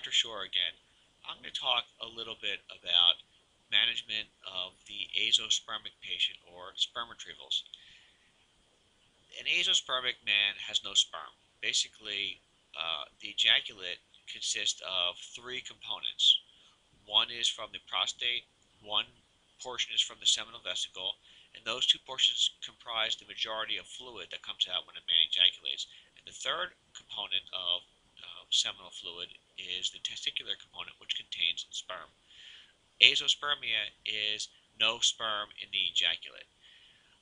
Dr. Schoor again. I'm going to talk a little bit about management of the azoospermic patient or sperm retrievals. An azoospermic man has no sperm. Basically, the ejaculate consists of three components. One is from the prostate, one portion is from the seminal vesicle, and those two portions comprise the majority of fluid that comes out when a man ejaculates. And the third component of seminal fluid is the testicular component, which contains sperm. Azoospermia is no sperm in the ejaculate.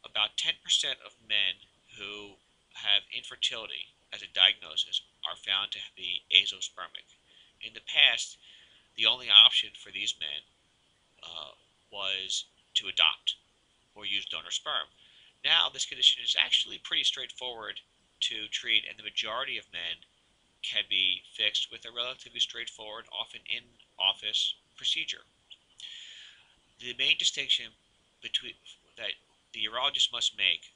About 10% of men who have infertility as a diagnosis are found to be azoospermic. In the past, the only option for these men uh, was to adopt or use donor sperm. Now, this condition is actually pretty straightforward to treat, and the majority of men can be fixed with a relatively straightforward, often in-office procedure. The main distinction between that the urologist must make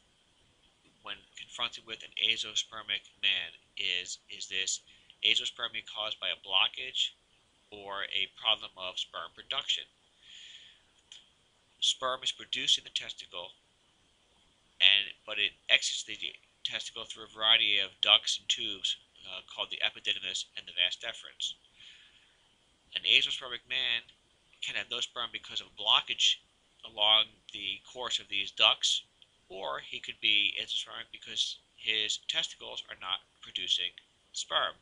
when confronted with an azoospermic man is this azoospermia caused by a blockage or a problem of sperm production. Sperm is produced in the testicle, but it exits the testicle through a variety of ducts and tubes called the epididymis and the vas deferens. An azoospermic man can have no sperm because of a blockage along the course of these ducts, or he could be azoospermic because his testicles are not producing sperm.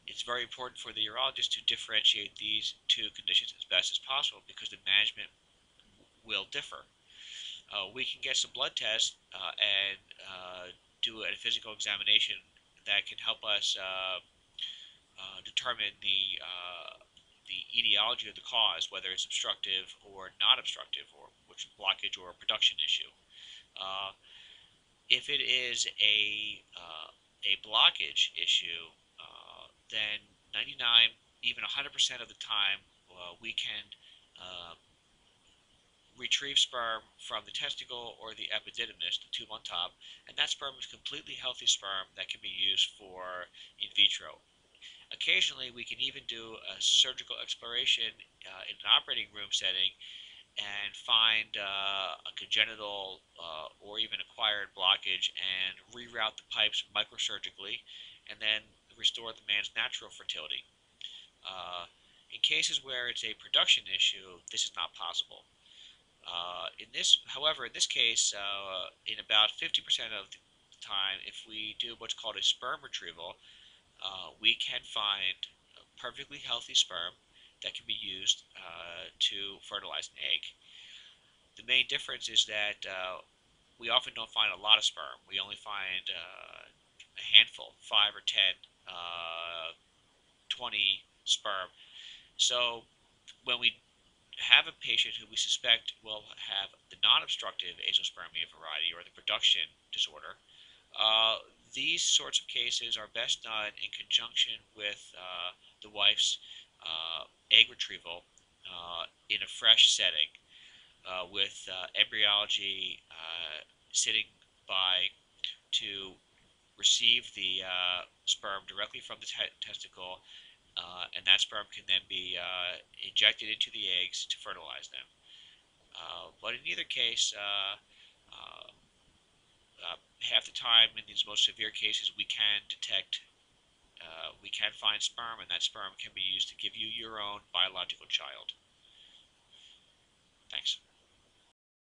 It's very important for the urologist to differentiate these two conditions as best as possible because the management will differ. We can get some blood tests and do a physical examination that can help us determine the etiology of the cause, whether it's obstructive or not obstructive, or which blockage or a production issue. If it is a blockage issue, then 99, even 100% of the time, we can retrieve sperm from the testicle or the epididymis, the tube on top, and that sperm is completely healthy sperm that can be used for in vitro. Occasionally, we can even do a surgical exploration in an operating room setting and find a congenital or even acquired blockage and reroute the pipes microsurgically and then restore the man's natural fertility. In cases where it's a production issue, this is not possible. However, in this case, in about 50% of the time, if we do what's called a sperm retrieval, we can find perfectly healthy sperm that can be used to fertilize an egg. The main difference is that we often don't find a lot of sperm. We only find a handful, 5 or 10, 20 sperm. So when we have a patient who we suspect will have the non-obstructive azoospermia variety or the production disorder, these sorts of cases are best done in conjunction with the wife's egg retrieval in a fresh setting with embryology sitting by to receive the sperm directly from the testicle, and that sperm can then be injected into the eggs to fertilize them. But in either case, half the time in these most severe cases, we can find sperm, and that sperm can be used to give you your own biological child.